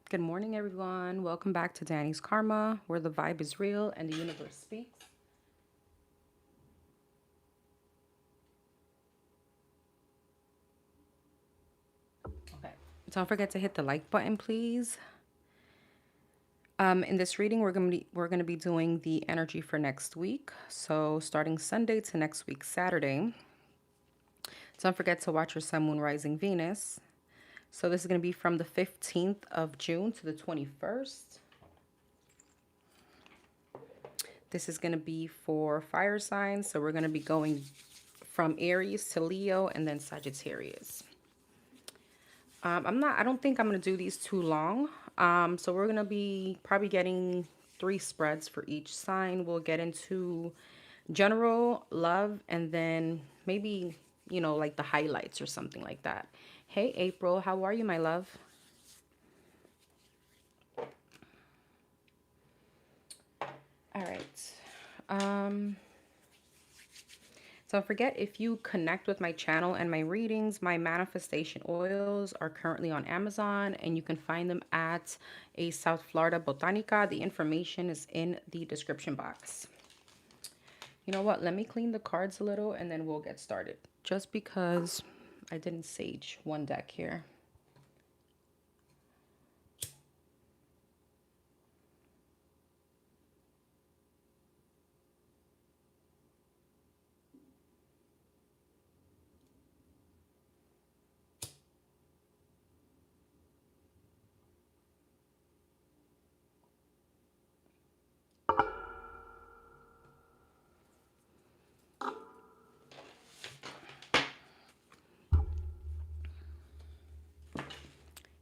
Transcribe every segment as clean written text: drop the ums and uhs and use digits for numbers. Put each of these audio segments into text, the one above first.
Good morning, everyone. Welcome back to Danny's Karma, where the vibe is real and the universe speaks. Okay. Don't forget to hit the like button, please. In this reading, we're gonna be doing the energy for next week. So starting Sunday to next week Saturday. Don't forget to watch your Sun, Moon, Rising, Venus. So this is gonna be from the 15th of June to the 21st. This is gonna be for fire signs. So we're gonna be going from Aries to Leo and then Sagittarius. I don't think I'm going to do these too long. So we're going to be probably getting 3 spreads for each sign. We'll get into general, love, and then maybe, like the highlights or something like that. Hey, April, how are you, my love? All right. Don't forget, if you connect with my channel and my readings, my manifestation oils are currently on Amazon and you can find them at a South Florida Botanica. The information is in the description box. You know what? Let me clean the cards a little and then we'll get started. Just because I didn't sage one deck here.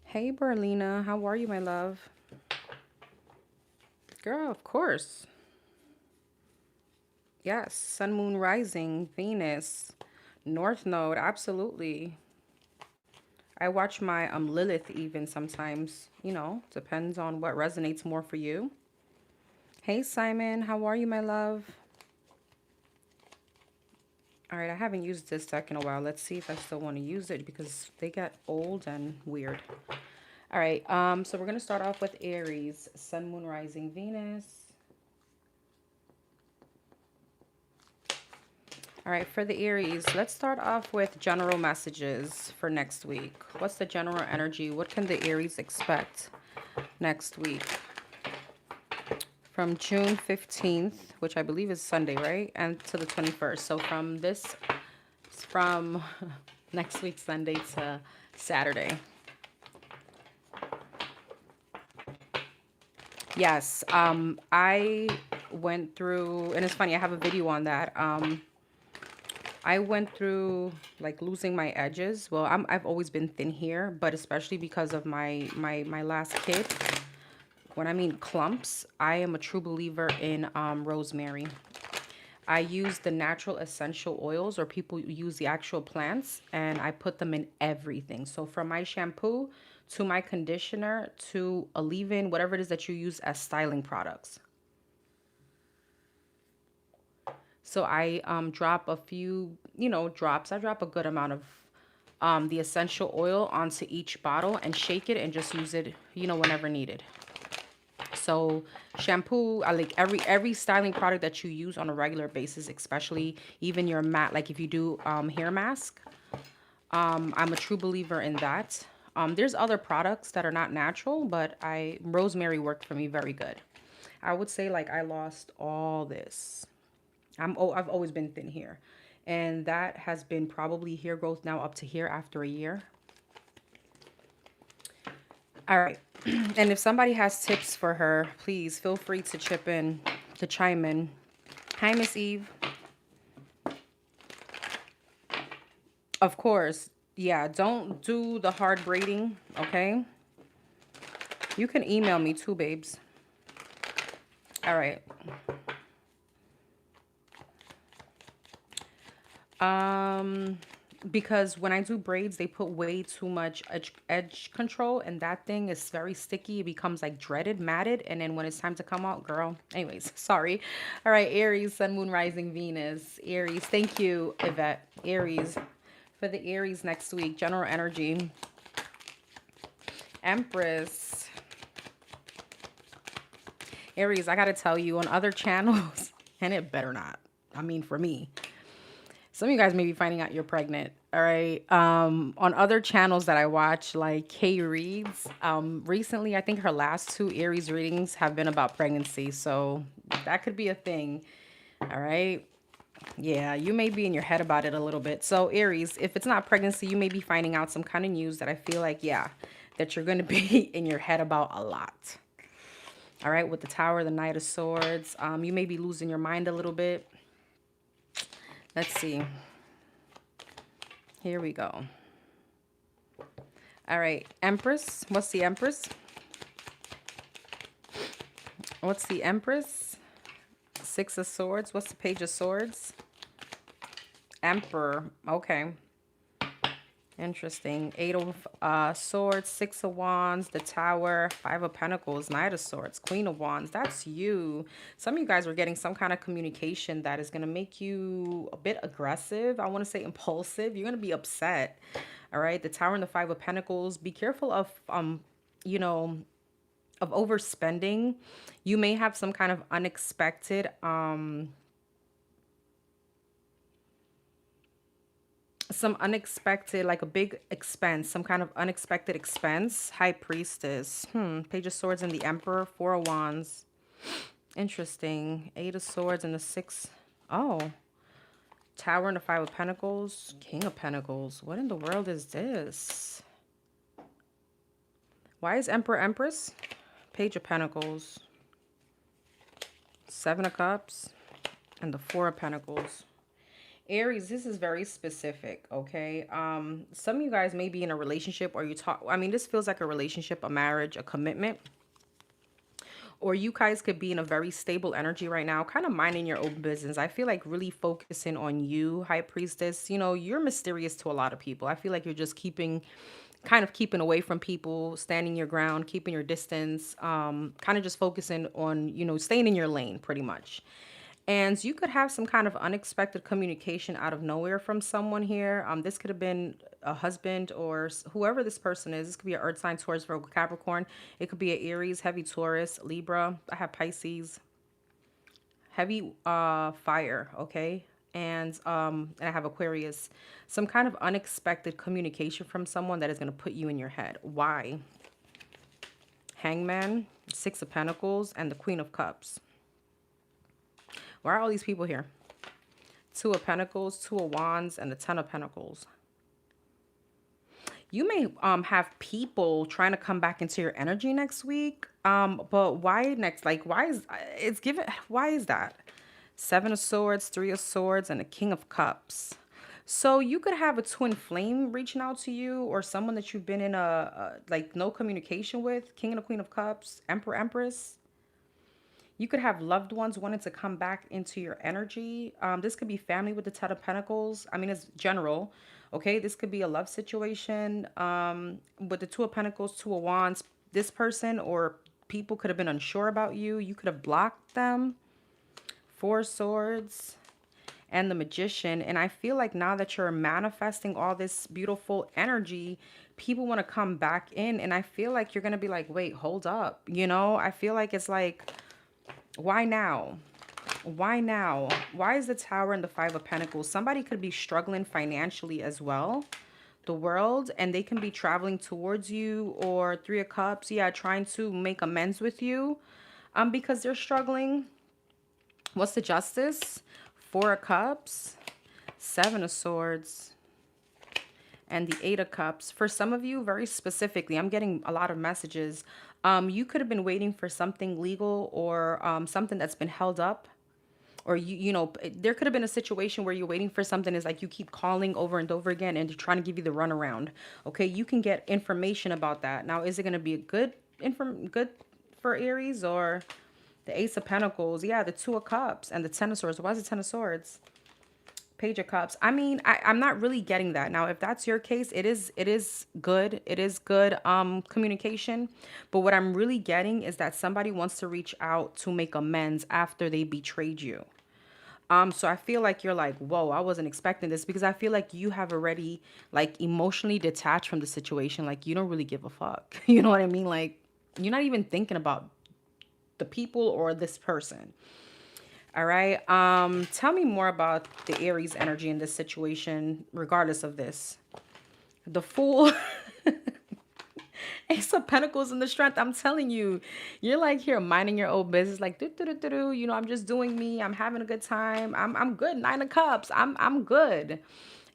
Hey, Berlina, how are you, my love? Girl, of course. Yes, Sun, Moon, Rising, Venus, North Node, absolutely. I watch my Lilith even sometimes, depends on what resonates more for you. Hey, Simon, how are you, my love? All right, I haven't used this deck in a while. Let's see if I still want to use it because they get old and weird. All right, so we're going to start off with Aries, Sun, Moon, Rising, Venus. All right, for the Aries, let's start off with general messages for next week. What's the general energy? What can the Aries expect next week? From June 15th, which I believe is Sunday, right? And to the 21st. So from next week, Sunday to Saturday. Yes, I went through, and it's funny, I have a video on that. I went through like losing my edges. Well, I've always been thin here, but especially because of my last kid. When I mean clumps, I am a true believer in rosemary. I use the natural essential oils, or people use the actual plants, and I put them in everything. So from my shampoo to my conditioner to a leave-in, whatever it is that you use as styling products. So I drop a few, drops. I drop a good amount of the essential oil onto each bottle and shake it and just use it, whenever needed. So shampoo, I like every styling product that you use on a regular basis, especially even your matte, like if you do hair mask. I'm a true believer in that. There's other products that are not natural, but rosemary worked for me very good. I would say like I lost all this. I've always been thin here. And that has been probably hair growth now up to here after a year. All right. And if somebody has tips for her, please feel free to chime in. Hi, Miss Eve. Of course. Yeah, don't do the hard braiding, okay? You can email me too, babes. All right. Because when I do braids, they put way too much edge control, and that thing is very sticky. It becomes like dreaded, matted, and then when it's time to come out, girl. Anyways, sorry. All right, Aries, Sun, Moon, Rising, Venus. Aries, thank you, Yvette. Aries, for the Aries next week, general energy. Empress. Aries, I gotta tell you, on other channels, and it better not. I mean, for me, some of you guys may be finding out you're pregnant. All right. On other channels that I watch, like Kay Reads, recently, I think her last two Aries readings have been about pregnancy. So that could be a thing. All right. Yeah, you may be in your head about it a little bit. So Aries, if it's not pregnancy, you may be finding out some kind of news that I feel like, yeah, that you're going to be in your head about a lot. All right. With the Tower, the Knight of Swords, you may be losing your mind a little bit. Let's see. Here we go. All right, Empress. What's the Empress? What's the Empress? Six of Swords. What's the Page of Swords? Emperor. Okay. Interesting. Eight of Swords, Six of Wands, the Tower, Five of Pentacles, Knight of Swords, Queen of Wands. That's you. Some of you guys were getting some kind of communication that is going to make you a bit aggressive. I want to say impulsive. You're going to be upset. All right. The Tower and the Five of Pentacles. Be careful of, you know, of overspending. You may have some kind of unexpected, like a big expense, some kind of unexpected expense. High Priestess, Page of Swords and the Emperor, Four of Wands. Interesting. Eight of Swords and the Six. Oh, Tower and the Five of Pentacles, King of Pentacles. What in the world is this? Why is Emperor Empress? Page of Pentacles, Seven of Cups, and the Four of Pentacles. Aries, this is very specific, okay? Some of you guys may be in a relationship, or this feels like a relationship, a marriage, a commitment. Or you guys could be in a very stable energy right now, kind of minding your own business. I feel like really focusing on you, High Priestess. You know, you're mysterious to a lot of people. I feel like you're just keeping away from people, standing your ground, keeping your distance, kind of just focusing on, you know, staying in your lane pretty much. And you could have some kind of unexpected communication out of nowhere from someone here. This could have been a husband or whoever this person is. This could be an Earth sign, Taurus, Virgo, Capricorn. It could be an Aries, heavy Taurus, Libra. I have Pisces, heavy fire, okay? And I have Aquarius. Some kind of unexpected communication from someone that is going to put you in your head. Why? Hangman, Six of Pentacles, and the Queen of Cups. Why are all these people here? Two of Pentacles, Two of Wands, and the Ten of Pentacles. You may have people trying to come back into your energy next week. But why next? Like, why is that? Seven of Swords, Three of Swords, and the King of Cups. So you could have a twin flame reaching out to you, or someone that you've been in like no communication with. King and the Queen of Cups, Emperor, Empress. You could have loved ones wanting to come back into your energy. This could be family with the Ten of Pentacles. I mean, it's general. Okay, this could be a love situation. With the Two of Pentacles, Two of Wands. This person or people could have been unsure about you. You could have blocked them. Four of Swords and the Magician. And I feel like now that you're manifesting all this beautiful energy, people want to come back in. And I feel like you're going to be like, wait, hold up. You know, I feel like it's like, why now? Why now? Why is the Tower and the Five of Pentacles? Somebody could be struggling financially as well. The World, and they can be traveling towards you. Or Three of Cups, yeah, trying to make amends with you because they're struggling. What's the Justice? Four of Cups, Seven of Swords, and the Eight of Cups. For some of you, very specifically, I'm getting a lot of messages. You could have been waiting for something legal or something that's been held up. Or, you know, there could have been a situation where you're waiting for something. It's like you keep calling over and over again and they're trying to give you the runaround. Okay, you can get information about that. Now, is it going to be a good for Aries or the Ace of Pentacles? Yeah, the Two of Cups and the Ten of Swords. Why is the Ten of Swords? Page of Cups. I mean, I'm not really getting that. Now, if that's your case, it is good. It is good communication. But what I'm really getting is that somebody wants to reach out to make amends after they betrayed you. So I feel like you're like, whoa, I wasn't expecting this, because I feel like you have already like emotionally detached from the situation. Like you don't really give a fuck. You know what I mean? Like you're not even thinking about the people or this person. All right. Tell me more about the Aries energy in this situation, regardless of this. The Fool. Ace of Pentacles and the Strength. I'm telling you, you're like here minding your own business, like do do do do do. You know, I'm just doing me. I'm having a good time. I'm good. Nine of Cups. I'm good.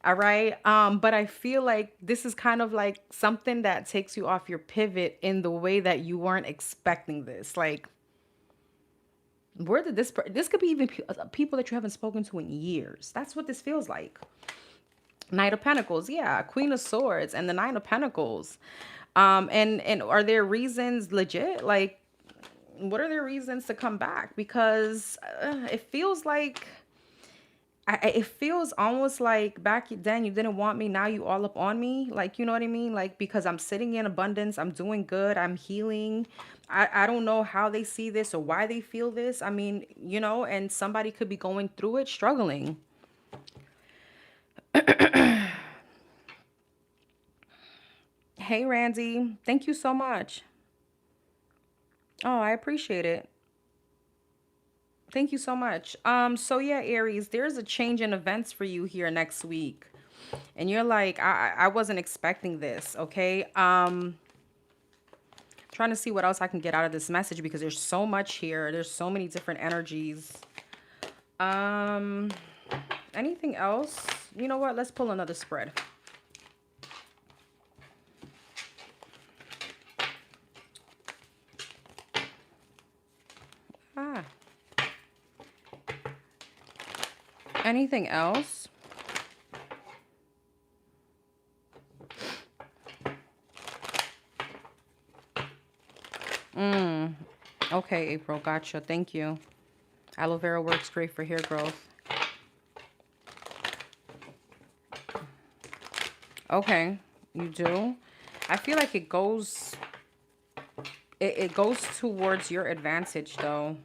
All right. But I feel like this is kind of like something that takes you off your pivot in the way that you weren't expecting this. Like, where did this could be even people that you haven't spoken to in years. That's what this feels like. Knight of Pentacles, yeah, Queen of Swords, and the Nine of Pentacles. And are there reasons legit? Like, what are their reasons to come back? Because it feels like it feels almost like back then you didn't want me, now you all up on me. Like, you know what I mean? Like, because I'm sitting in abundance, I'm doing good, I'm healing. I don't know how they see this or why they feel this. I mean, you know, and somebody could be going through it, struggling. Hey, Randy. Thank you so much. Oh, I appreciate it. Thank you so much. So yeah, Aries, there's a change in events for you here next week. And you're like, I wasn't expecting this, okay? Trying to see what else I can get out of this message because there's so much here. There's so many different energies. Um, Anything else? You know what? Let's pull another spread. Ah. Anything else? Okay, April, gotcha. Thank you. Aloe vera works great for hair growth. Okay, you do. I feel like it goes towards your advantage though.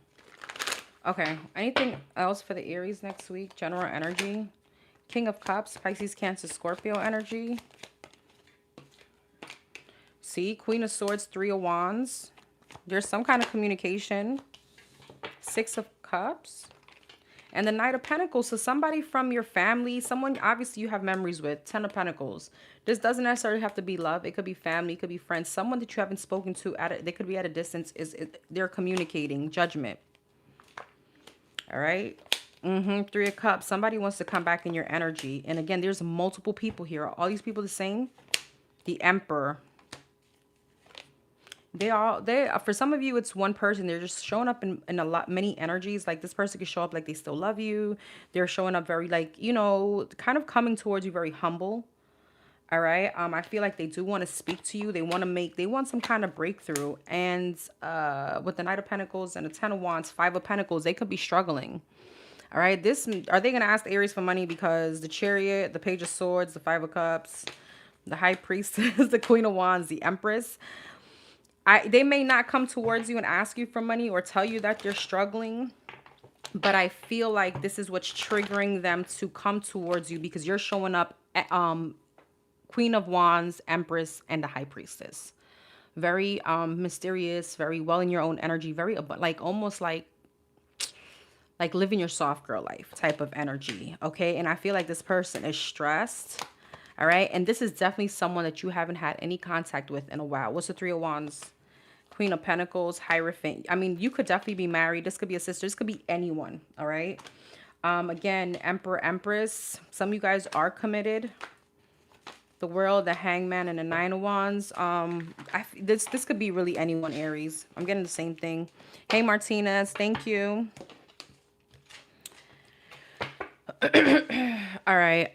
Okay, anything else for the Aries next week? General energy. King of Cups, Pisces, Cancer, Scorpio energy. See, Queen of Swords, Three of Wands. There's some kind of communication. Six of Cups. And the Knight of Pentacles. So somebody from your family, someone obviously you have memories with. Ten of Pentacles. This doesn't necessarily have to be love. It could be family. It could be friends. Someone that you haven't spoken to. They could be at a distance. They're communicating. Judgment. All right. Three of Cups. Somebody wants to come back in your energy. And again, there's multiple people here. Are all these people the same? The Emperor. For some of you, it's one person. They're just showing up in many energies. Like this person could show up like they still love you. They're showing up very like, you know, kind of coming towards you very humble. All right. I feel like they do want to speak to you. They want some kind of breakthrough. And with the Knight of Pentacles and the Ten of Wands, Five of Pentacles, they could be struggling. All right. Are they going to ask the Aries for money? Because the Chariot, the Page of Swords, the Five of Cups, the High Priestess, the Queen of Wands, the Empress. They may not come towards you and ask you for money or tell you that they're struggling, but I feel like this is what's triggering them to come towards you because you're showing up Queen of Wands, Empress, and the High Priestess. Very mysterious, very well in your own energy, very like almost like living your soft girl life type of energy, okay? And I feel like this person is stressed, all right? And this is definitely someone that you haven't had any contact with in a while. What's the Three of Wands? Queen of Pentacles, Hierophant. I mean, you could definitely be married. This could be a sister. This could be anyone, all right? Again, Emperor, Empress. Some of you guys are committed. The World, the Hangman, and the Nine of Wands. This could be really anyone, Aries. I'm getting the same thing. Hey, Martinez. Thank you. All right.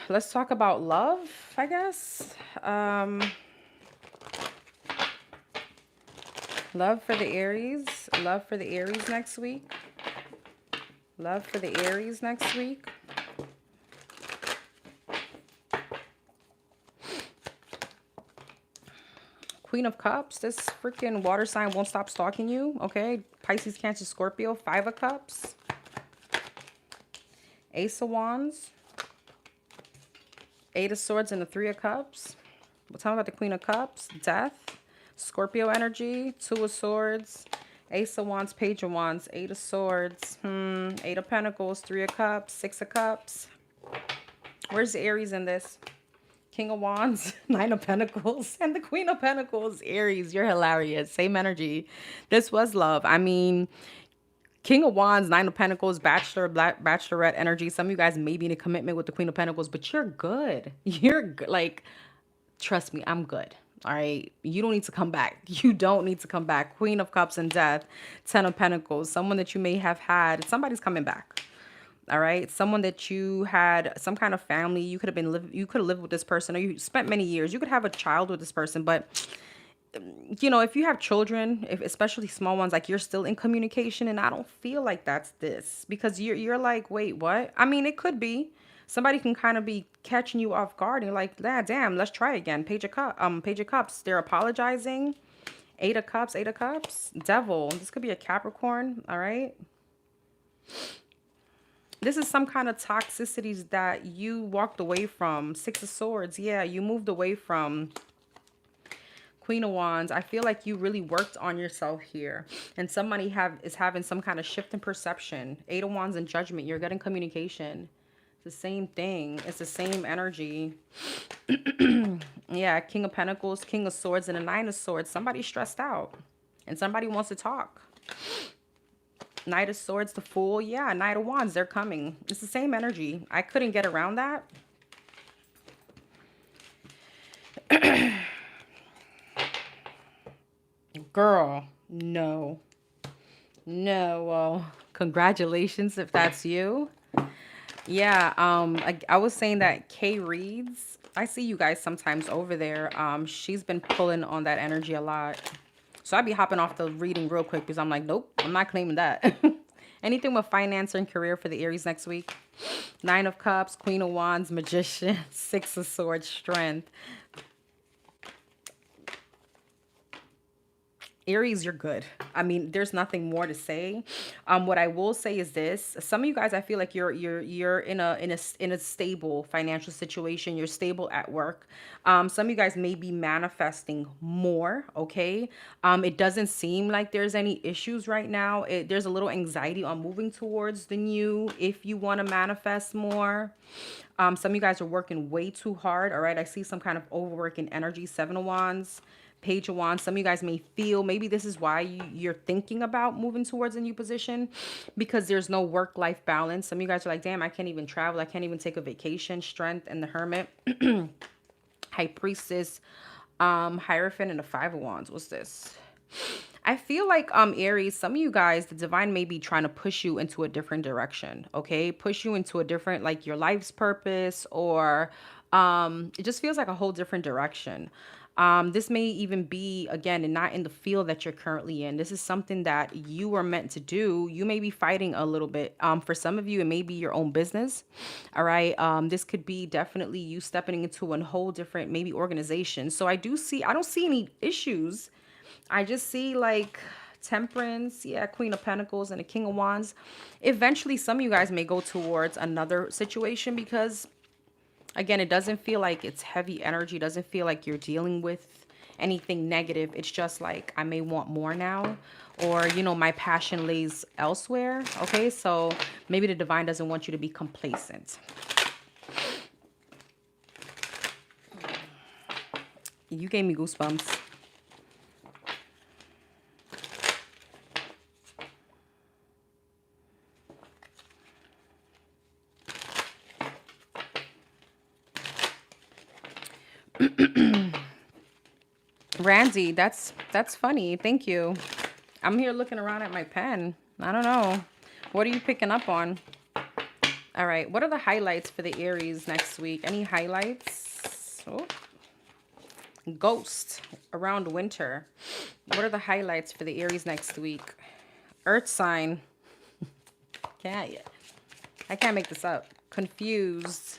Let's talk about love, I guess. Love for the Aries. Love for the Aries next week. Love for the Aries next week. Queen of Cups. This freaking water sign won't stop stalking you. Okay. Pisces, Cancer, Scorpio. Five of Cups. Ace of Wands. Eight of Swords and the Three of Cups. We'll talk about the Queen of Cups. Death. Scorpio energy. Two of Swords. Ace of Wands, Page of Wands, Eight of Swords, Eight of Pentacles, Three of Cups, Six of Cups. Where's the Aries in this? King of Wands, Nine of Pentacles, and the Queen of Pentacles. Aries, you're hilarious. Same energy. This was love. I mean, King of Wands, Nine of Pentacles, Bachelorette energy. Some of you guys may be in a commitment with the Queen of Pentacles, but you're good. You're good. Like, trust me, I'm good. All right. You don't need to come back. You don't need to come back. Queen of Cups and Death, Ten of Pentacles. Someone that you may have had. Somebody's coming back. All right. Someone that you had some kind of family. You could have been you could have lived with this person, or you spent many years. You could have a child with this person, but you know, if you have children, if especially small ones, like you're still in communication, and I don't feel like that's this, because you're like, wait, what? I mean, it could be. Somebody can kind of be catching you off guard, and you're like, ah, damn, let's try again. Page of Cups. They're apologizing. Eight of Cups, Eight of Cups. Devil. This could be a Capricorn. All right. This is some kind of toxicities that you walked away from. Six of Swords. Yeah, you moved away from. Queen of Wands. I feel like you really worked on yourself here, and somebody is having some kind of shift in perception. Eight of Wands and Judgment. You're getting communication. It's the same thing. It's the same energy. Yeah, King of Pentacles, King of Swords, and a Nine of Swords. Somebody's stressed out, and somebody wants to talk. Knight of Swords, the Fool. Yeah, Knight of Wands. They're coming. It's the same energy. I couldn't get around that. Girl, no. No, well, congratulations if that's you. Yeah, I was saying that Kay Reads, I see you guys sometimes over there. She's been pulling on that energy a lot. So I'd be hopping off the reading real quick because I'm like, nope, I'm not claiming that. Anything with finance and career for the Aries next week? Nine of Cups, Queen of Wands, Magician, Six of Swords, Strength. Aries, you're good. I mean, there's nothing more to say. What I will say is this: some of you guys, I feel like you're in a stable financial situation. You're stable at work. Some of you guys may be manifesting more. Okay. It doesn't seem like there's any issues right now. There's a little anxiety on moving towards the new. If you want to manifest more. Some of you guys are working way too hard. All right. I see some kind of overworking energy. Seven of Wands. Page of Wands. Some of you guys may feel, maybe this is why you're thinking about moving towards a new position, because there's no work-life balance. Some of you guys are like, damn, I can't even travel. I can't even take a vacation. Strength and the Hermit. High Priestess, Hierophant, and the Five of Wands. What's this? I feel like Aries, some of you guys, the divine may be trying to push you into a different direction. Okay, push you into a different, like your life's purpose, or it just feels like a whole different direction. This may even be, again, and not in the field that you're currently in. This is something that you were meant to do. You may be fighting a little bit. For some of you, it may be your own business. All right. This could be definitely you stepping into a whole different, maybe organization. So I don't see any issues. I just see like Temperance, yeah, Queen of Pentacles and the King of Wands. Eventually, some of you guys may go towards another situation because, again, it doesn't feel like it's heavy energy. It doesn't feel like you're dealing with anything negative. It's just like, I may want more now, or, you know, my passion lays elsewhere. Okay, so maybe the divine doesn't want you to be complacent. You gave me goosebumps. Randy, that's funny. Thank you. I'm here looking around at my pen. I don't know. What are you picking up on? All right. What are the highlights for the Aries next week? Any highlights? Oh. Ghost around winter. What are the highlights for the Aries next week? Earth sign. I can't make this up. Confused.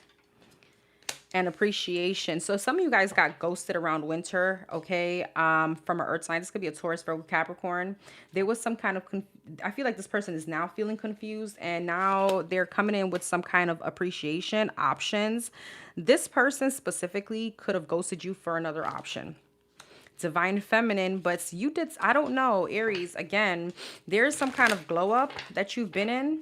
And appreciation. So some of you guys got ghosted around winter, okay, from an earth sign. This could be a Taurus, Virgo, Capricorn. There was some kind of, I feel like this person is now feeling confused, and now they're coming in with some kind of appreciation, options. This person specifically could have ghosted you for another option. Divine feminine, but you did, I don't know, Aries, again, there's some kind of glow up that you've been in,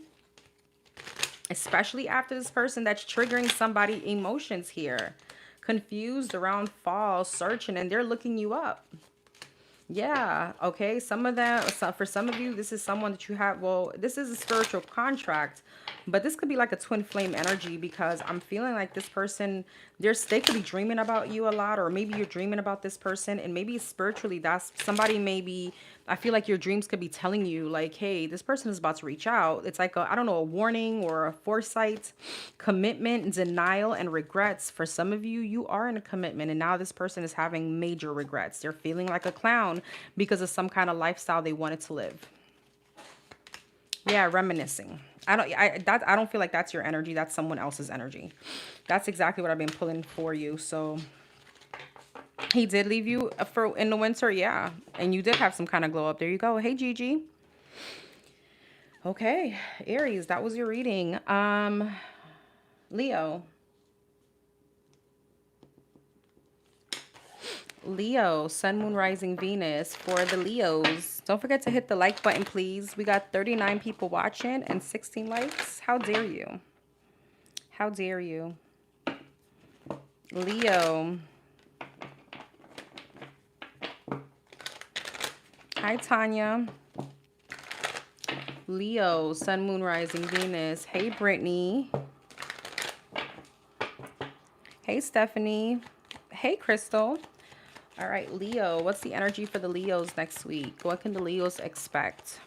especially after this person that's triggering somebody emotions here. Confused around fall, searching, and they're looking you up. Yeah, okay. Some of them, for some of you, this is someone that you have, well, this is a spiritual contract, but this could be like a twin flame energy because I'm feeling like this person, they could be dreaming about you a lot, or maybe you're dreaming about this person, and maybe spiritually, that's somebody, maybe, I feel like your dreams could be telling you like, hey, this person is about to reach out. It's like a, I don't know, a warning or a foresight, commitment, denial, and regrets. For some of you, you are in a commitment, and now this person is having major regrets. They're feeling like a clown because of some kind of lifestyle they wanted to live. Yeah, reminiscing. I don't feel like that's your energy. That's someone else's energy. That's exactly what I've been pulling for you. So he did leave you for in the winter, yeah. And you did have some kind of glow up. There you go. Hey, Gigi. Okay, Aries, that was your reading. Leo. Leo, Sun, Moon, Rising, Venus. For the Leos, don't forget to hit the like button, please. We got 39 people watching and 16 likes. How dare you? How dare you? Leo. Hi, Tanya. Leo, Sun, Moon, Rising, Venus. Hey, Brittany. Hey, Stephanie. Hey, Crystal. All right, Leo, what's the energy for the Leos next week? What can the Leos expect?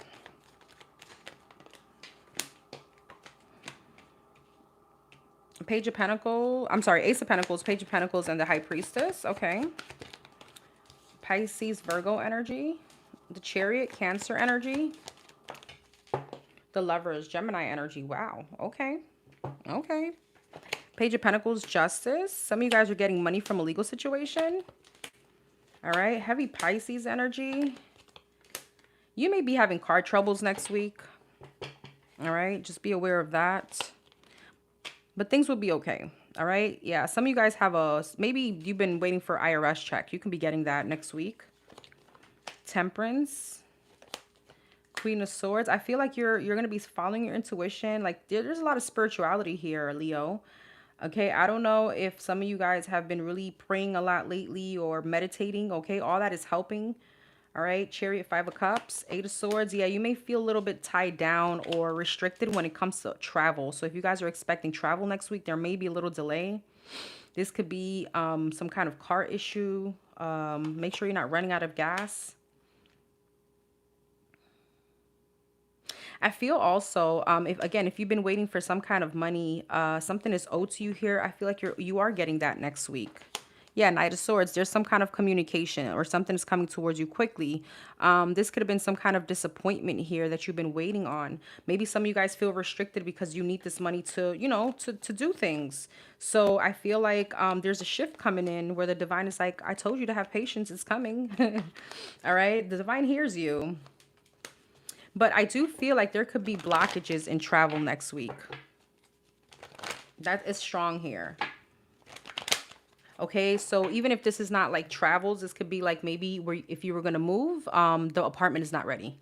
Page of Pentacles. I'm sorry, Ace of Pentacles, Page of Pentacles, and the High Priestess. Okay. Pisces, Virgo energy. The Chariot, Cancer energy. The Lovers, Gemini energy. Wow. Okay. Okay. Page of Pentacles, Justice. Some of you guys are getting money from a legal situation. All right. Heavy Pisces energy. You may be having car troubles next week. All right. Just be aware of that. But things will be okay. All right. Yeah. Some of you guys have maybe you've been waiting for IRS check. You can be getting that next week. Temperance. Queen of Swords. I feel like you're going to be following your intuition. Like there's a lot of spirituality here, Leo. Okay, I don't know if some of you guys have been really praying a lot lately or meditating. Okay, all that is helping. All right, Chariot, Five of Cups, Eight of Swords. Yeah, you may feel a little bit tied down or restricted when it comes to travel. So if you guys are expecting travel next week, there may be a little delay. This could be some kind of car issue. Make sure you're not running out of gas. I feel also, if you've been waiting for some kind of money, something is owed to you here. I feel like you are getting that next week. Yeah, Knight of Swords. There's some kind of communication or something is coming towards you quickly. This could have been some kind of disappointment here that you've been waiting on. Maybe some of you guys feel restricted because you need this money to, to do things. So I feel like there's a shift coming in where the divine is like, I told you to have patience. It's coming. All right. The divine hears you. But I do feel like there could be blockages in travel next week. That is strong here. Okay, so even if this is not like travels, this could be like maybe where if you were going to move, the apartment is not ready.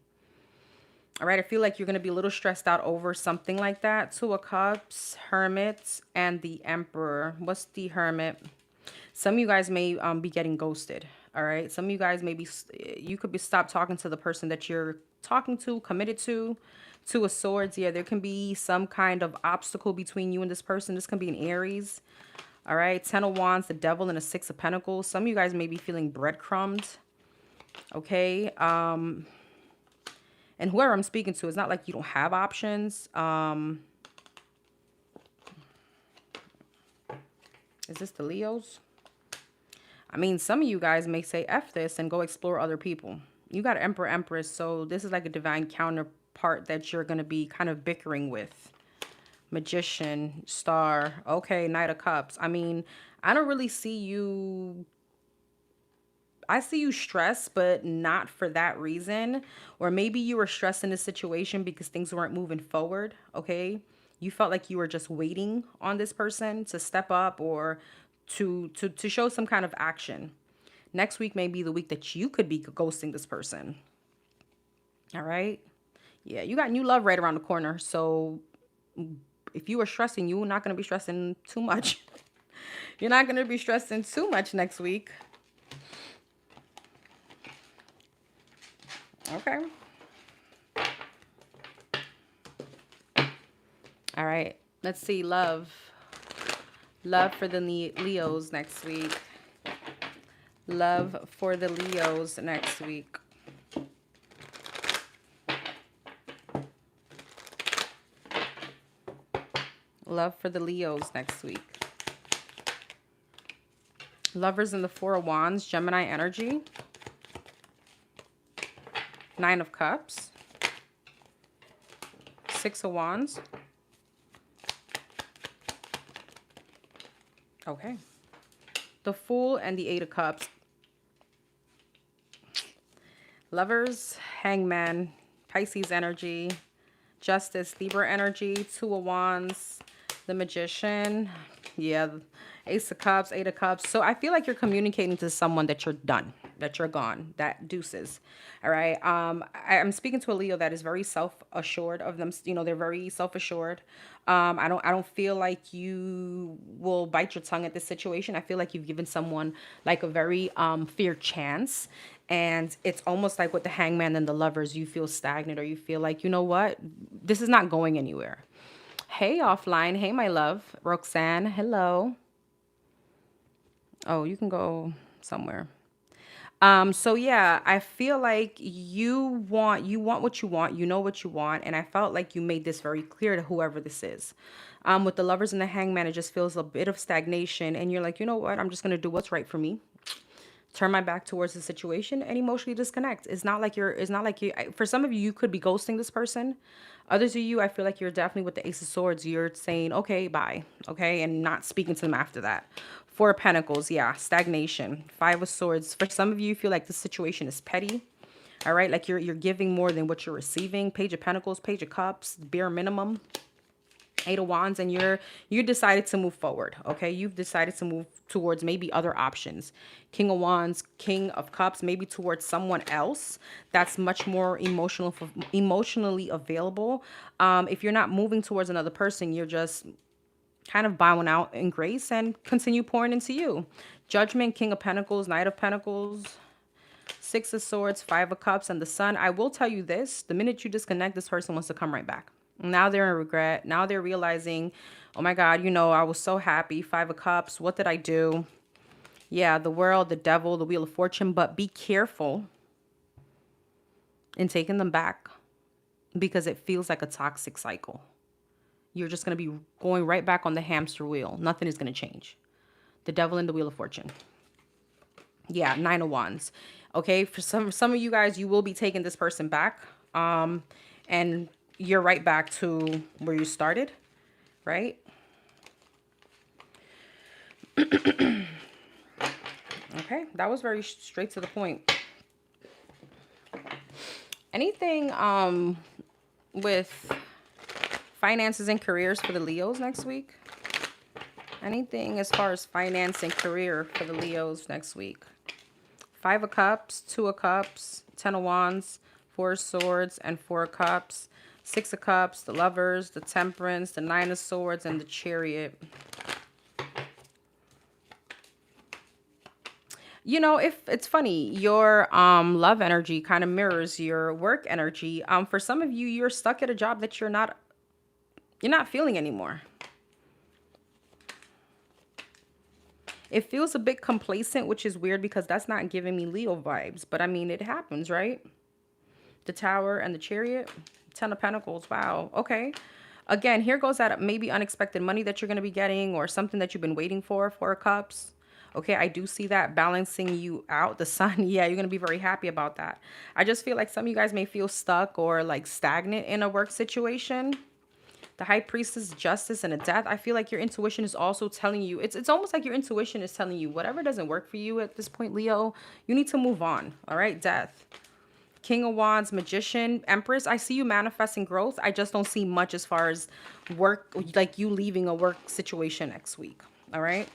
All right, I feel like you're going to be a little stressed out over something like that. Two of Cups, Hermit, and the Emperor. What's the Hermit? Some of you guys may be getting ghosted. All right, some of you guys maybe you could be stopped talking to the person that you're talking to, committed to. Two of Swords. Yeah, there can be some kind of obstacle between you and this person. This can be an Aries. All right, Ten of Wands, the Devil, and a Six of Pentacles. Some of you guys may be feeling breadcrumbed. Okay. And whoever I'm speaking to, it's not like you don't have options. Is this the Leos? I mean, some of you guys may say F this and go explore other people. You got Emperor, Empress, so this is like a divine counterpart that you're going to be kind of bickering with. Magician, Star. Okay, Knight of Cups. I mean, I don't really see you. I see you stressed, but not for that reason. Or maybe you were stressed in this situation because things weren't moving forward. Okay, you felt like you were just waiting on this person to step up or to show some kind of action. Next week may be the week that you could be ghosting this person. All right. Yeah, you got new love right around the corner. So if you are stressing, you're not going to be stressing too much. You're not going to be stressing too much next week. Okay. All right. Let's see. Love. Love for the Leos next week. Love for the Leos next week. Love for the Leos next week. Lovers in the Four of Wands, Gemini energy. Nine of Cups. Six of Wands. Okay. The Fool and the Eight of Cups. Lovers, Hangman, Pisces energy, Justice, Libra energy, Two of Wands, the Magician. Yeah, Ace of Cups, Eight of Cups. So I feel like you're communicating to someone that you're done, that you're gone, that deuces. All right. I'm speaking to a Leo that is very self-assured of them. You know, they're very self-assured. I don't feel like you will bite your tongue at this situation. I feel like you've given someone like a very fair chance. And it's almost like with the Hangman and the Lovers, you feel stagnant, or you feel like, you know what, this is not going anywhere. Hey, offline. Hey, my love. Roxanne. Hello. Oh, you can go somewhere. So yeah, I feel like you want what you want, you know what you want, and I felt like you made this very clear to whoever this is. With the Lovers and the Hangman, it just feels a bit of stagnation, and you're like, you know what, I'm just gonna do what's right for me. Turn my back towards the situation and emotionally disconnect. It's not like you for some of you, you could be ghosting this person. Others of you, I feel like you're definitely with the Ace of Swords. You're saying, okay, bye. Okay. And not speaking to them after that. Four of Pentacles. Yeah. Stagnation. Five of Swords. For some of you, you feel like the situation is petty. All right. Like you're giving more than what you're receiving. Page of Pentacles, Page of Cups, bare minimum. Eight of Wands, and you decided to move forward. Okay, you've decided to move towards maybe other options. King of Wands, King of Cups, maybe towards someone else that's much more emotionally available. If you're not moving towards another person, you're just kind of bowing out in grace and continue pouring into you. Judgment, King of Pentacles, Knight of Pentacles, Six of Swords, Five of Cups, and the Sun. I will tell you this: the minute you disconnect, this person wants to come right back. Now they're in regret. Now they're realizing, oh my God, I was so happy. Five of Cups. What did I do? Yeah, the world, the devil, the Wheel of Fortune. But be careful in taking them back, because it feels like a toxic cycle. You're just going to be going right back on the hamster wheel. Nothing is going to change. The devil and the Wheel of Fortune. Yeah, Nine of Wands. Okay, for some of you guys, you will be taking this person back. And you're right back to where you started, right? Okay, that was very straight to the point. Anything with finances and careers for the Leos next week? Anything as far as finance and career for the Leos next week? Five of Cups, Two of Cups, Ten of Wands, Four of Swords, and Four of Cups. Six of Cups, the Lovers, the Temperance, the Nine of Swords, and the Chariot. If it's funny, your love energy kind of mirrors your work energy. For some of you, you're stuck at a job that you're not feeling anymore. It feels a bit complacent, which is weird because that's not giving me Leo vibes. But I mean, it happens, right? The Tower and the Chariot. Ten of Pentacles. Wow. Okay. Again, here goes that maybe unexpected money that you're going to be getting, or something that you've been waiting for. Four of Cups. Okay, I do see that balancing you out. The Sun, yeah, you're going to be very happy about that. I just feel like some of you guys may feel stuck or like stagnant in a work situation. The High Priestess, Justice, and a Death. I feel like your intuition is also telling you, it's almost like your intuition is telling you whatever doesn't work for you at this point, Leo, you need to move on. All right, Death. King of Wands, Magician, Empress. I see you manifesting growth. I just don't see much as far as work, like you leaving a work situation next week. All right.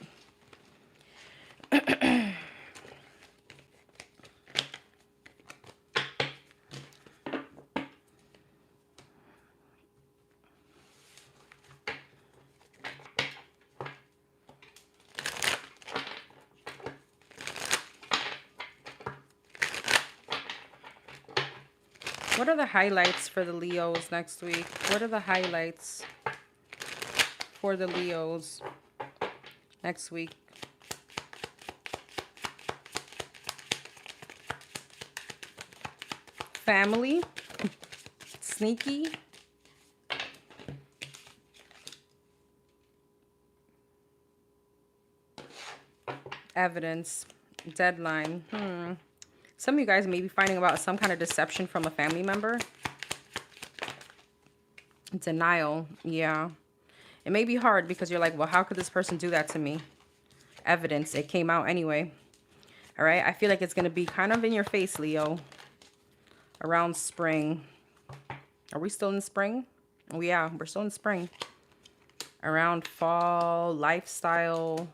What are the highlights for the Leos next week? What are the highlights for the Leos next week? Family. Sneaky. Evidence. Deadline. Some of you guys may be finding about some kind of deception from a family member. Denial. Yeah. It may be hard because you're like, well, how could this person do that to me? Evidence. It came out anyway. All right. I feel like it's going to be kind of in your face, Leo. Around spring. Are we still in spring? Oh, yeah. We're still in spring. Around fall, lifestyle.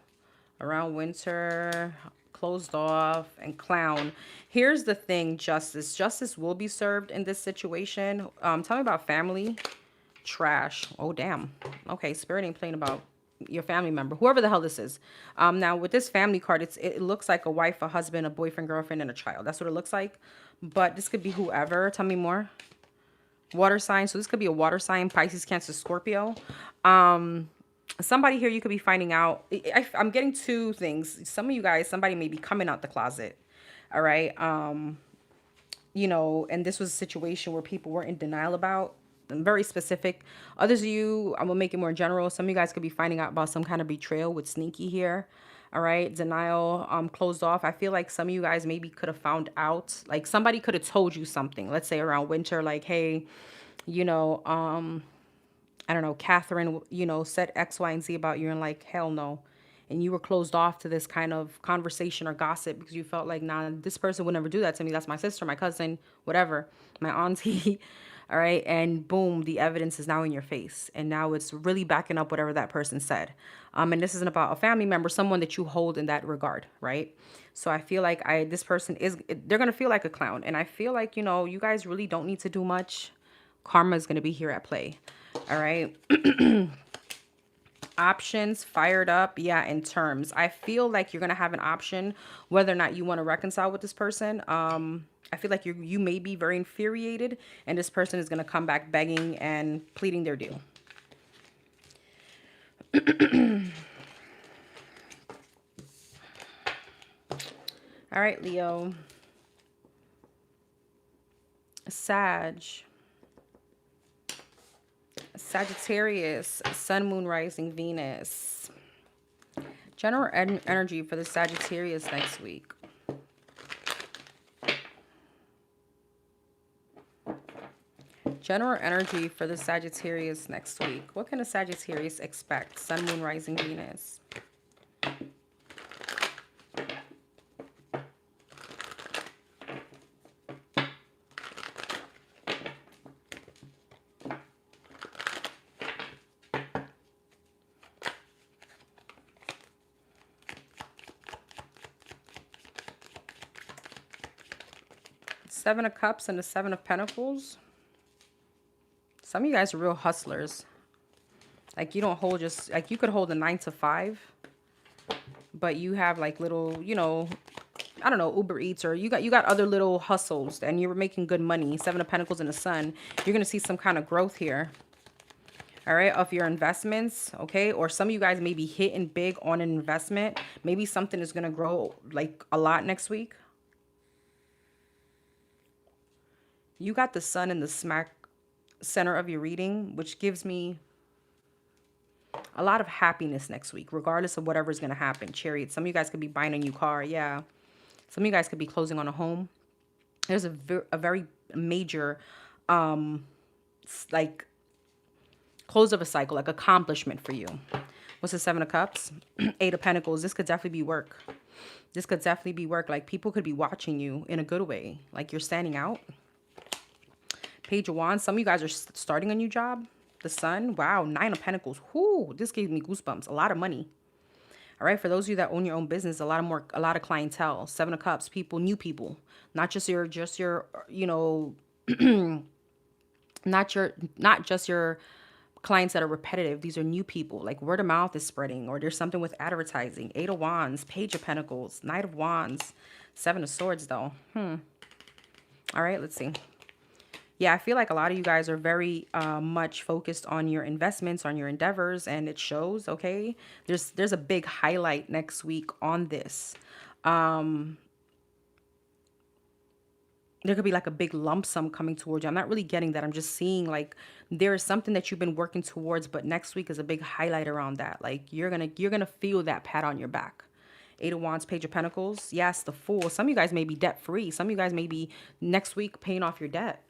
Around winter, closed off, and clown. Here's the thing, justice. Justice will be served in this situation. Tell me about family. Trash. Oh, damn. Okay, Spirit ain't playing about your family member, whoever the hell this is. Now, with this family card, it looks like a wife, a husband, a boyfriend, girlfriend, and a child. That's what it looks like. But this could be whoever. Tell me more. Water sign. So this could be a water sign, Pisces, Cancer, Scorpio. Somebody here you could be finding out. I'm getting two things. Some of you guys, somebody may be coming out the closet. All right. You know, and this was a situation where people were in denial about. I'm very specific. Others of you, I'm gonna make it more general. Some of you guys could be finding out about some kind of betrayal with sneaky here. All right. Denial, closed off. I feel like some of you guys maybe could have found out, like somebody could have told you something. Let's say around winter, like, hey, you know, I don't know, Catherine, you know, said X, Y, and Z about you and like, hell no. And you were closed off to this kind of conversation or gossip because you felt like, nah, this person would never do that to me. That's my sister, my cousin, whatever, my auntie. All right. And boom, the evidence is now in your face. And now it's really backing up whatever that person said. And this isn't about a family member, someone that you hold in that regard. Right. So I feel like this person they're going to feel like a clown. And I feel like, you know, you guys really don't need to do much. Karma is going to be here at play. All right. Options, fired up. Yeah, in terms. I feel like you're going to have an option whether or not you want to reconcile with this person. I feel like you may be very infuriated and this person is going to come back begging and pleading their due. All right, Leo. Sag. Sagittarius, Sun, Moon, Rising, Venus. General energy for the Sagittarius next week. General energy for the Sagittarius next week. What can a Sagittarius expect? Sun, Moon, Rising, Venus. Seven of Cups and the Seven of Pentacles. Some of you guys are real hustlers. Like you don't hold just, like you could hold a 9 to 5. But you have like little, you know, I don't know, Uber Eats or you got other little hustles and you're making good money. Seven of Pentacles in the Sun. You're going to see some kind of growth here. All right, of your investments, okay? Or some of you guys may be hitting big on an investment. Maybe something is going to grow like a lot next week. You got the Sun in the smack center of your reading, which gives me a lot of happiness next week, regardless of whatever's going to happen. Chariot. Some of you guys could be buying a new car. Yeah. Some of you guys could be closing on a home. There's a very major, like, close of a cycle, like accomplishment for you. What's the Seven of Cups? Eight of Pentacles. This could definitely be work. This could definitely be work. Like, people could be watching you in a good way. Like, you're standing out. Page of Wands. Some of you guys are starting a new job. The Sun. Wow. Nine of Pentacles. Whoo. This gave me goosebumps. A lot of money. All right. For those of you that own your own business, a lot of clientele. Seven of Cups. People, new people. Not just your, you know, not just your clients that are repetitive. These are new people. Like word of mouth is spreading, or there's something with advertising. Eight of Wands. Page of Pentacles. Knight of Wands. Seven of Swords, though. All right. Let's see. Yeah, I feel like a lot of you guys are very much focused on your investments, on your endeavors, and it shows. Okay, there's a big highlight next week on this. There could be like a big lump sum coming towards you. I'm not really getting that. I'm just seeing like there is something that you've been working towards, but next week is a big highlight around that. Like you're gonna feel that pat on your back. Eight of Wands, Page of Pentacles. Yes, the Fool. Some of you guys may be debt free. Some of you guys may be next week paying off your debt.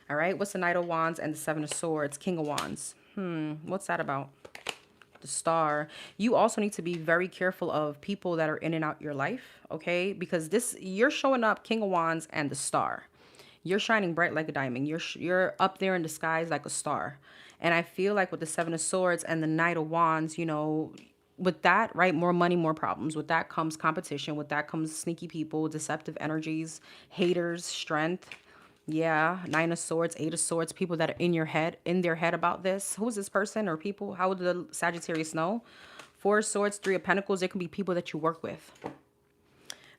All right. What's the Knight of Wands and the Seven of Swords? King of Wands. What's that about? The Star. You also need to be very careful of people that are in and out your life, okay? Because this, you're showing up King of Wands and the Star. You're shining bright like a diamond. You're up there in the skies like a star. And I feel like with the Seven of Swords and the Knight of Wands, you know, with that, right, more money, more problems. With that comes competition. With that comes sneaky people, deceptive energies, haters, strength. Yeah, Nine of Swords, Eight of Swords, people that are in your head, in their head about this. Who is this person or people? How would the Sagittarius know? Four of Swords, Three of Pentacles. There can be people that you work with.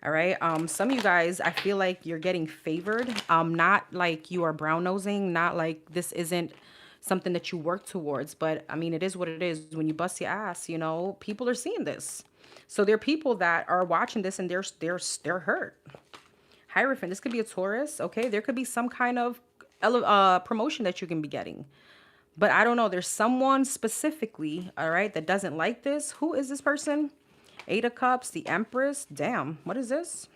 All right. Some of you guys, I feel like you're getting favored. Not like you are brown nosing, not like this isn't something that you work towards, but I mean, it is what it is. When you bust your ass, you know, people are seeing this. So there are people that are watching this and they're hurt. Hierophant, this could be a Taurus, okay? There could be some kind of promotion that you can be getting. But I don't know. There's someone specifically, all right, that doesn't like this. Who is this person? Eight of Cups, the Empress. Damn, what is this?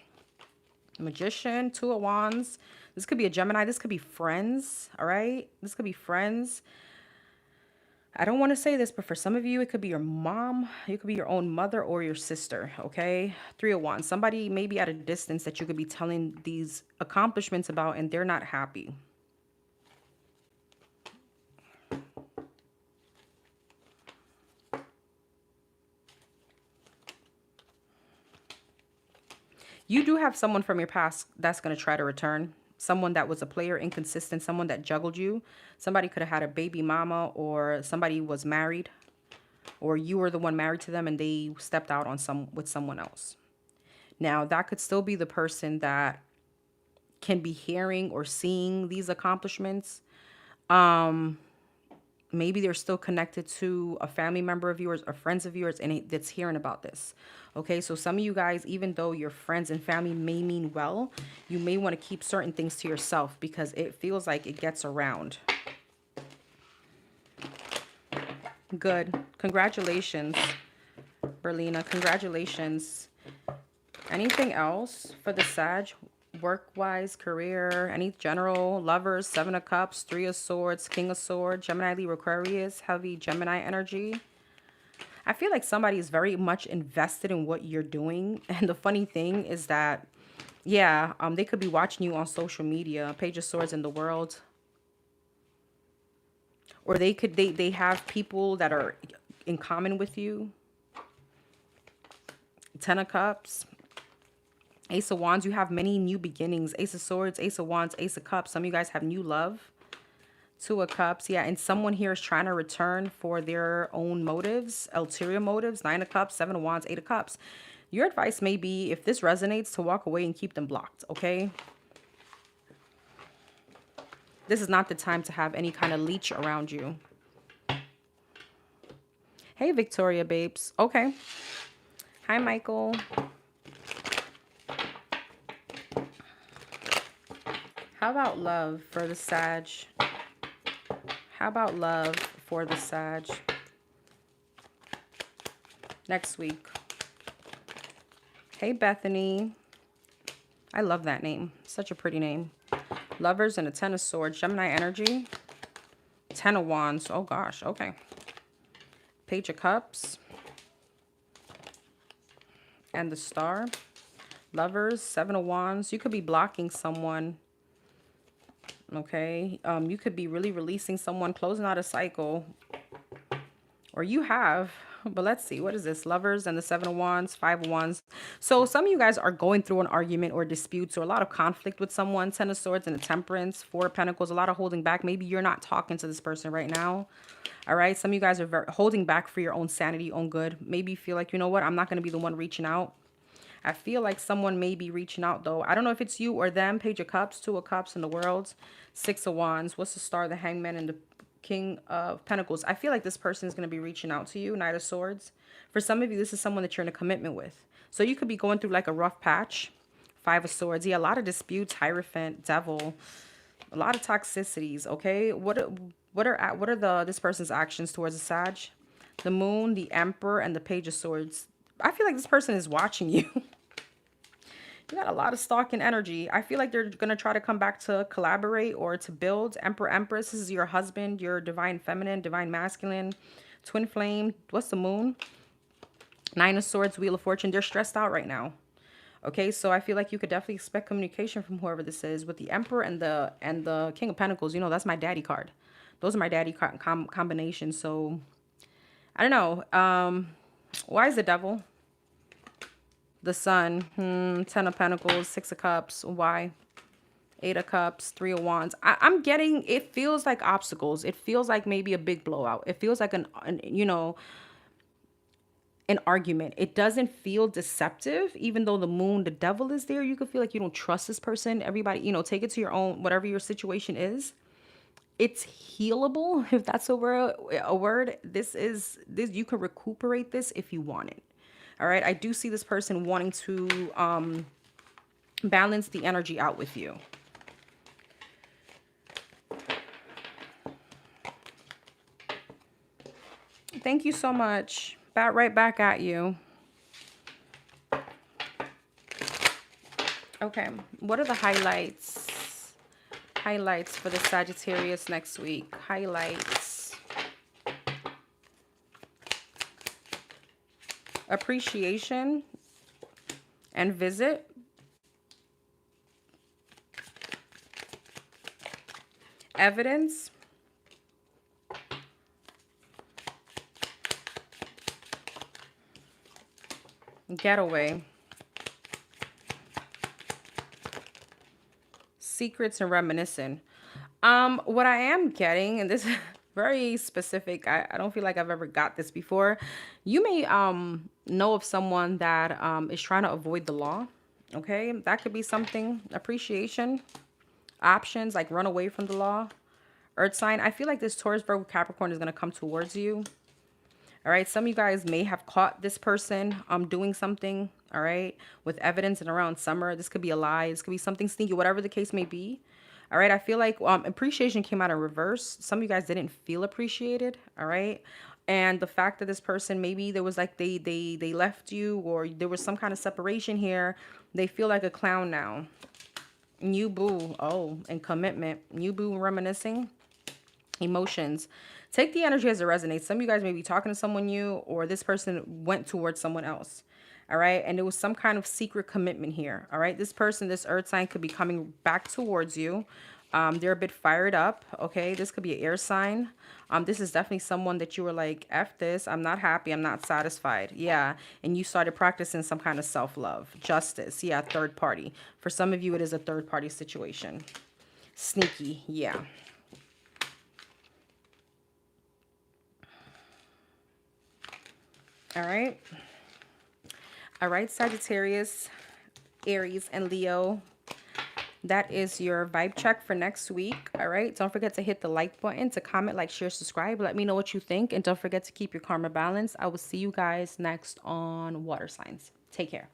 Magician, Two of Wands. This could be a Gemini. This could be friends, all right? This could be friends. I don't want to say this, but for some of you, it could be your mom. You could be your own mother or your sister, okay? Three of Wands. Somebody maybe at a distance that you could be telling these accomplishments about and they're not happy. You do have someone from your past that's going to try to return. Someone that was a player, inconsistent, someone that juggled you. Somebody could have had a baby mama, or somebody was married, or you were the one married to them and they stepped out on with someone else. Now, that could still be the person that can be hearing or seeing these accomplishments. Maybe they're still connected to a family member of yours or friends of yours and that's hearing about this. Okay, so some of you guys, even though your friends and family may mean well, you may want to keep certain things to yourself because it feels like it gets around. Good. Congratulations, Berlina. Congratulations. Anything else for the Sag? Work-wise, career, any general, lovers, Seven of Cups, Three of Swords, King of Swords, Gemini, Libra, Aquarius, heavy Gemini energy. I feel like somebody is very much invested in what you're doing. And the funny thing is that, yeah, they could be watching you on social media, Page of Swords in the world. Or they have people that are in common with you. Ten of Cups. Ace of Wands, you have many new beginnings. Ace of Swords, Ace of Wands, Ace of Cups. Some of you guys have new love. Two of Cups, yeah, and someone here is trying to return for their own motives, ulterior motives. Nine of Cups, Seven of Wands, Eight of Cups. Your advice may be, if this resonates, to walk away and keep them blocked, okay? This is not the time to have any kind of leech around you. Hey, Victoria, babes. Okay. Hi, Michael. How about love for the Sag? How about love for the Sag? Next week. Hey, Bethany. I love that name. Such a pretty name. Lovers and a Ten of Swords. Gemini energy. Ten of Wands. Oh, gosh. Okay. Page of Cups. And the Star. Lovers. Seven of Wands. You could be blocking someone. Okay, you could be really releasing someone, closing out a cycle, or you have, but let's see, what is this? Lovers and the Seven of Wands, Five of Wands. So some of you guys are going through an argument or disputes or a lot of conflict with someone. Ten of Swords and the Temperance, Four of Pentacles, a lot of holding back. Maybe you're not talking to this person right now. All right, some of you guys are holding back for your own sanity, own good. Maybe you feel like, you know what, I'm not going to be the one reaching out. I feel like someone may be reaching out, though. I don't know if it's you or them. Page of Cups, Two of Cups in the World, Six of Wands. What's the Star, the Hangman, and the King of Pentacles? I feel like this person is going to be reaching out to you. Knight of Swords. For some of you, this is someone that you're in a commitment with. So you could be going through like a rough patch. Five of Swords. Yeah, a lot of disputes. Hierophant, Devil. A lot of toxicities. Okay, what are this person's actions towards the Sag? The Moon, the Emperor, and the Page of Swords. I feel like this person is watching you. You got a lot of stalking energy. I feel like they're going to try to come back to collaborate or to build. Emperor, Empress, this is your husband, your divine feminine, divine masculine, twin flame. What's the Moon? Nine of Swords, Wheel of Fortune. They're stressed out right now. Okay, so I feel like you could definitely expect communication from whoever this is. With the Emperor and the King of Pentacles, you know, that's my daddy card. Those are my daddy combinations. So, I don't know. Why is the Devil? The Sun. Ten of Pentacles, Six of Cups. Why? Eight of Cups, Three of Wands. I'm getting, it feels like obstacles. It feels like maybe a big blowout. It feels like an argument. It doesn't feel deceptive, even though the Moon, the Devil is there. You could feel like you don't trust this person. Everybody, take it to your own, whatever your situation is. It's healable, if that's a word. This, you can recuperate this if you want it. All right. I do see this person wanting to balance the energy out with you. Thank you so much. Right back at you. Okay, what are the highlights? Highlights for the Sagittarius next week. Highlights. Appreciation and visit. Evidence. Getaway. Secrets and reminiscing. What I am getting, and this is very specific, I don't feel like I've ever got this before. You may know of someone that is trying to avoid the law. Okay, that could be something. Appreciation. Options, like run away from the law. Earth sign. I feel like this Taurus, Virgo, Capricorn is going to come towards you. All right, some of you guys may have caught this person doing something, all right, with evidence and around summer. This could be a lie. This could be something sneaky, whatever the case may be. All right, I feel like appreciation came out in reverse. Some of you guys didn't feel appreciated, all right? And the fact that this person, maybe there was like they left you, or there was some kind of separation here. They feel like a clown now. New boo. Oh, and commitment. New boo, reminiscing. Emotions. Take the energy as it resonates. Some of you guys may be talking to someone new, or this person went towards someone else. All right. And there was some kind of secret commitment here. All right. This person, this earth sign, could be coming back towards you. They're a bit fired up. Okay. This could be an air sign. This is definitely someone that you were like, F this. I'm not happy. I'm not satisfied. Yeah. And you started practicing some kind of self-love. Justice. Yeah. Third party. For some of you, it is a third party situation. Sneaky. Yeah. All right. All right, Sagittarius, Aries, and Leo. That is your vibe check for next week. All right. Don't forget to hit the like button, to comment, like, share, subscribe. Let me know what you think. And don't forget to keep your karma balanced. I will see you guys next on water signs. Take care.